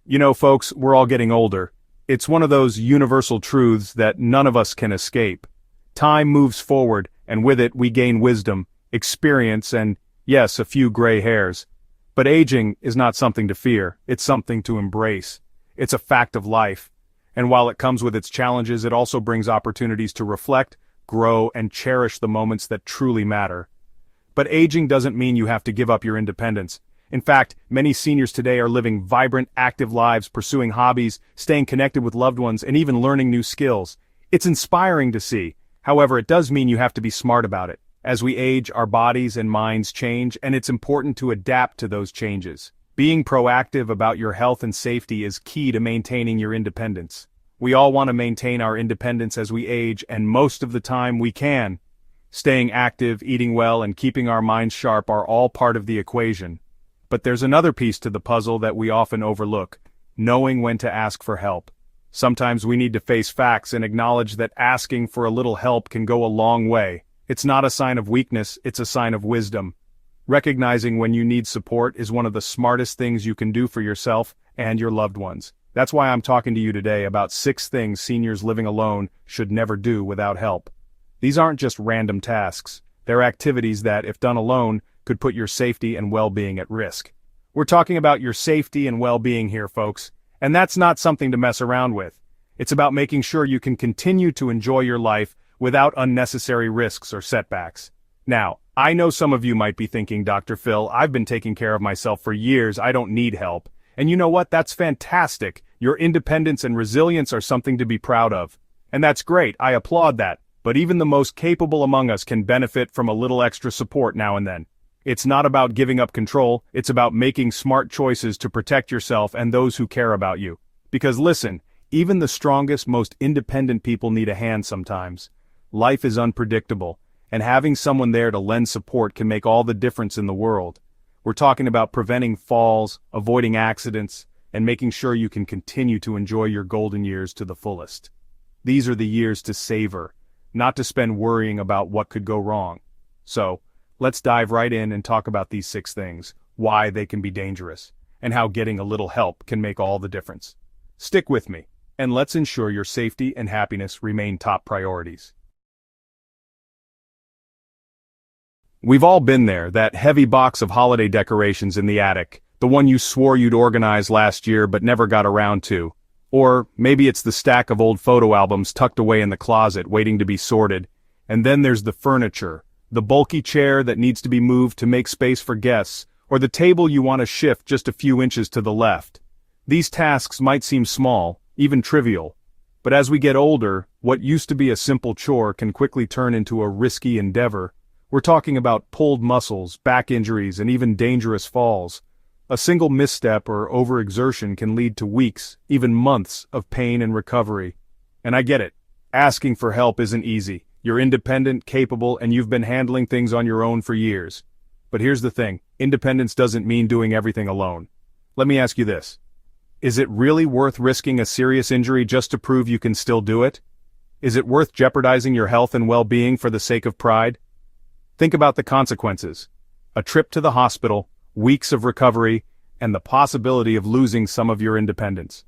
You know, folks, we're all getting older. It's one of those universal truths that none of us can escape. Time moves forward, and with it we gain wisdom, experience, and, yes, a few gray hairs. But aging is not something to fear, it's something to embrace. It's a fact of life. And while it comes with its challenges, it also brings opportunities to reflect, grow, and cherish the moments that truly matter. But aging doesn't mean you have to give up your independence. In fact, many seniors today are living vibrant, active lives, pursuing hobbies, staying connected with loved ones, and even learning new skills. It's inspiring to see. However, it does mean you have to be smart about it. As we age, our bodies and minds change, and it's important to adapt to those changes. Being proactive about your health and safety is key to maintaining your independence. We all want to maintain our independence as we age, and most of the time we can. Staying active, eating well, and keeping our minds sharp are all part of the equation. But there's another piece to the puzzle that we often overlook: knowing when to ask for help. Sometimes we need to face facts and acknowledge that asking for a little help can go a long way. It's not a sign of weakness, it's a sign of wisdom. Recognizing when you need support is one of the smartest things you can do for yourself and your loved ones. That's why I'm talking to you today about 6 things seniors living alone should never do without help. These aren't just random tasks. They're activities that, if done alone, could put your safety and well-being at risk. We're talking about your safety and well-being here, folks, and that's not something to mess around with. It's about making sure you can continue to enjoy your life without unnecessary risks or setbacks. Now, I know some of you might be thinking, Dr. Phil, I've been taking care of myself for years, I don't need help. And you know what? That's fantastic. Your independence and resilience are something to be proud of. And that's great, I applaud that. But even the most capable among us can benefit from a little extra support now and then. It's not about giving up control, it's about making smart choices to protect yourself and those who care about you. Because listen, even the strongest, most independent people need a hand sometimes. Life is unpredictable, and having someone there to lend support can make all the difference in the world. We're talking about preventing falls, avoiding accidents, and making sure you can continue to enjoy your golden years to the fullest. These are the years to savor, not to spend worrying about what could go wrong. So, let's dive right in and talk about these 6 things, why they can be dangerous, and how getting a little help can make all the difference. Stick with me, and let's ensure your safety and happiness remain top priorities. We've all been there, that heavy box of holiday decorations in the attic, the one you swore you'd organize last year but never got around to. Or maybe it's the stack of old photo albums tucked away in the closet waiting to be sorted. And then there's the furniture. The bulky chair that needs to be moved to make space for guests, or the table you want to shift just a few inches to the left. These tasks might seem small, even trivial, but as we get older, what used to be a simple chore can quickly turn into a risky endeavor. We're talking about pulled muscles, back injuries, and even dangerous falls. A single misstep or overexertion can lead to weeks, even months, of pain and recovery. And I get it. Asking for help isn't easy. You're independent, capable, and you've been handling things on your own for years. But here's the thing, independence doesn't mean doing everything alone. Let me ask you this. Is it really worth risking a serious injury just to prove you can still do it? Is it worth jeopardizing your health and well-being for the sake of pride? Think about the consequences. A trip to the hospital, weeks of recovery, and the possibility of losing some of your independence.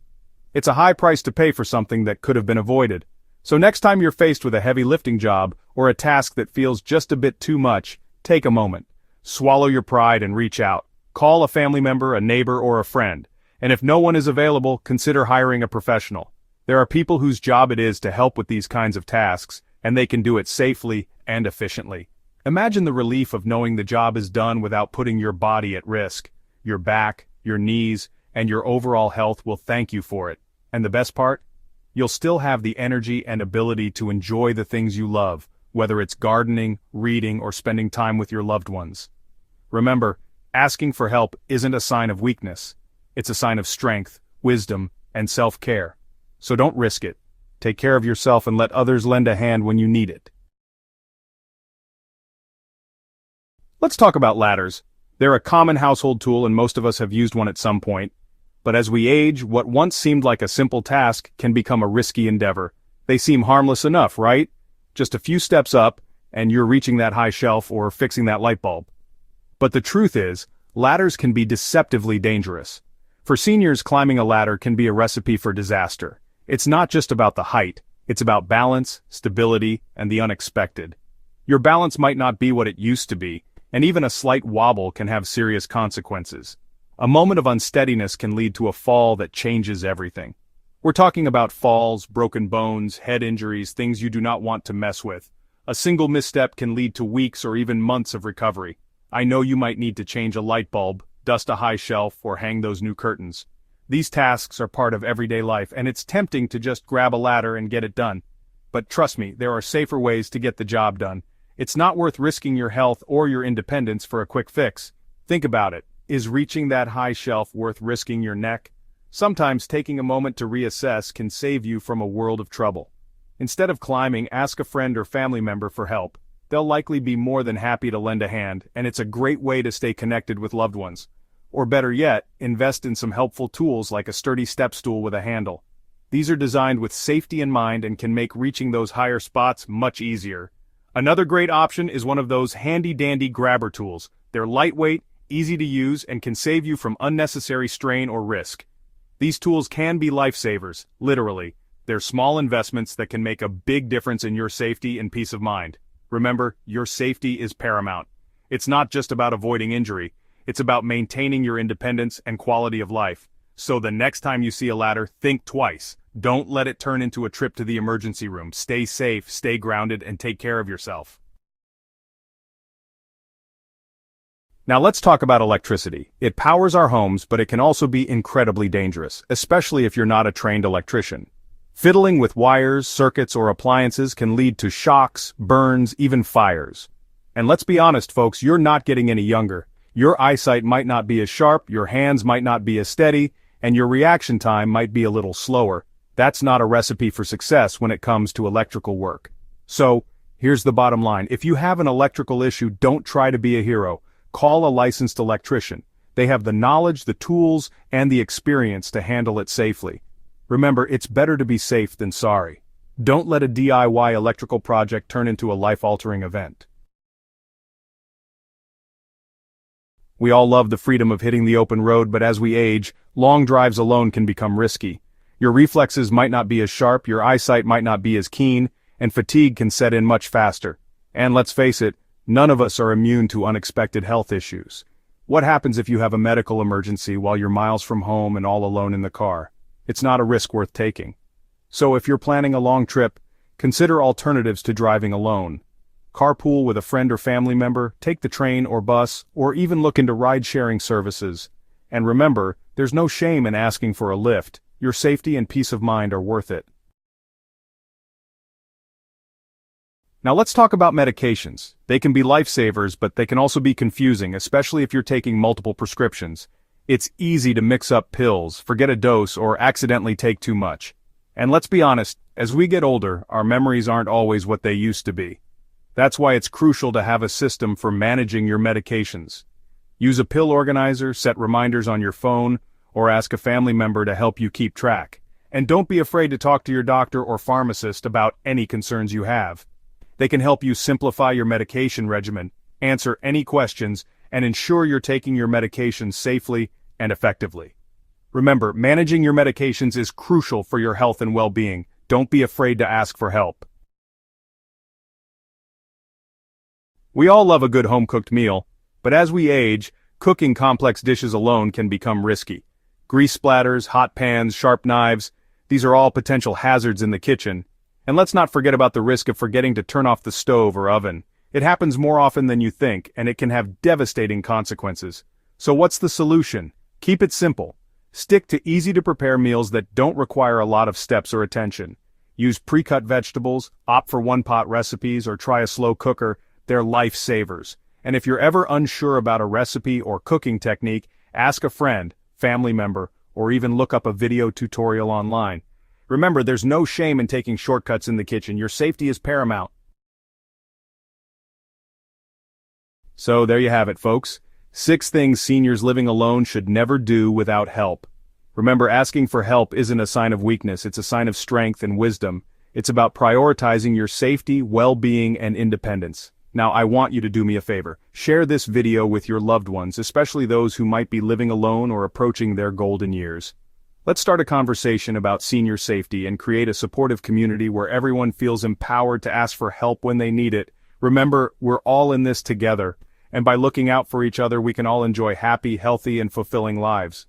It's a high price to pay for something that could have been avoided. So next time you're faced with a heavy lifting job, or a task that feels just a bit too much, take a moment. Swallow your pride and reach out. Call a family member, a neighbor, or a friend. And if no one is available, consider hiring a professional. There are people whose job it is to help with these kinds of tasks, and they can do it safely and efficiently. Imagine the relief of knowing the job is done without putting your body at risk. Your back, your knees, and your overall health will thank you for it. And the best part? You'll still have the energy and ability to enjoy the things you love, whether it's gardening, reading, or spending time with your loved ones. Remember, asking for help isn't a sign of weakness. It's a sign of strength, wisdom, and self-care. So don't risk it. Take care of yourself and let others lend a hand when you need it. Let's talk about ladders. They're a common household tool and most of us have used one at some point. But as we age, what once seemed like a simple task can become a risky endeavor. They seem harmless enough, right? Just a few steps up, and you're reaching that high shelf or fixing that light bulb. But the truth is, ladders can be deceptively dangerous. For seniors, climbing a ladder can be a recipe for disaster. It's not just about the height, it's about balance, stability, and the unexpected. Your balance might not be what it used to be, and even a slight wobble can have serious consequences. A moment of unsteadiness can lead to a fall that changes everything. We're talking about falls, broken bones, head injuries, things you do not want to mess with. A single misstep can lead to weeks or even months of recovery. I know you might need to change a light bulb, dust a high shelf, or hang those new curtains. These tasks are part of everyday life, and it's tempting to just grab a ladder and get it done. But trust me, there are safer ways to get the job done. It's not worth risking your health or your independence for a quick fix. Think about it. Is reaching that high shelf worth risking your neck? Sometimes taking a moment to reassess can save you from a world of trouble. Instead of climbing, ask a friend or family member for help. They'll likely be more than happy to lend a hand, and it's a great way to stay connected with loved ones. Or better yet, invest in some helpful tools like a sturdy step stool with a handle. These are designed with safety in mind and can make reaching those higher spots much easier. Another great option is one of those handy-dandy grabber tools. They're lightweight, easy to use, and can save you from unnecessary strain or risk. These tools can be lifesavers, literally. They're small investments that can make a big difference in your safety and peace of mind. Remember, your safety is paramount. It's not just about avoiding injury. It's about maintaining your independence and quality of life. So the next time you see a ladder, think twice. Don't let it turn into a trip to the emergency room. Stay safe, stay grounded, and take care of yourself. Now let's talk about electricity. It powers our homes, but it can also be incredibly dangerous, especially if you're not a trained electrician. Fiddling with wires, circuits, or appliances can lead to shocks, burns, even fires. And let's be honest, folks, you're not getting any younger. Your eyesight might not be as sharp, your hands might not be as steady, and your reaction time might be a little slower. That's not a recipe for success when it comes to electrical work. So, here's the bottom line. If you have an electrical issue, don't try to be a hero. Call a licensed electrician. They have the knowledge, the tools, and the experience to handle it safely. Remember, it's better to be safe than sorry. Don't let a DIY electrical project turn into a life-altering event. We all love the freedom of hitting the open road, but as we age, long drives alone can become risky. Your reflexes might not be as sharp, your eyesight might not be as keen, and fatigue can set in much faster. And let's face it, none of us are immune to unexpected health issues. What happens if you have a medical emergency while you're miles from home and all alone in the car? It's not a risk worth taking. So if you're planning a long trip, consider alternatives to driving alone. Carpool with a friend or family member, take the train or bus, or even look into ride-sharing services. And remember, there's no shame in asking for a lift. Your safety and peace of mind are worth it. Now let's talk about medications. They can be lifesavers, but they can also be confusing, especially if you're taking multiple prescriptions. It's easy to mix up pills, forget a dose, or accidentally take too much. And let's be honest, as we get older, our memories aren't always what they used to be. That's why it's crucial to have a system for managing your medications. Use a pill organizer, set reminders on your phone, or ask a family member to help you keep track. And don't be afraid to talk to your doctor or pharmacist about any concerns you have. They can help you simplify your medication regimen, answer any questions, and ensure you're taking your medications safely and effectively. Remember, managing your medications is crucial for your health and well-being. Don't be afraid to ask for help. We all love a good home-cooked meal, but as we age, cooking complex dishes alone can become risky. Grease splatters, hot pans, sharp knives, these are all potential hazards in the kitchen. And let's not forget about the risk of forgetting to turn off the stove or oven. It happens more often than you think, and it can have devastating consequences. So what's the solution? Keep it simple. Stick to easy-to-prepare meals that don't require a lot of steps or attention. Use pre-cut vegetables, opt for one-pot recipes, or try a slow cooker. They're lifesavers. And if you're ever unsure about a recipe or cooking technique, ask a friend, family member, or even look up a video tutorial online. Remember, there's no shame in taking shortcuts in the kitchen. Your safety is paramount. So there you have it, folks. 6 things seniors living alone should never do without help. Remember, asking for help isn't a sign of weakness, it's a sign of strength and wisdom. It's about prioritizing your safety, well-being, and independence. Now I want you to do me a favor. Share this video with your loved ones, especially those who might be living alone or approaching their golden years. Let's start a conversation about senior safety and create a supportive community where everyone feels empowered to ask for help when they need it. Remember, we're all in this together, and by looking out for each other we can all enjoy happy, healthy, and fulfilling lives.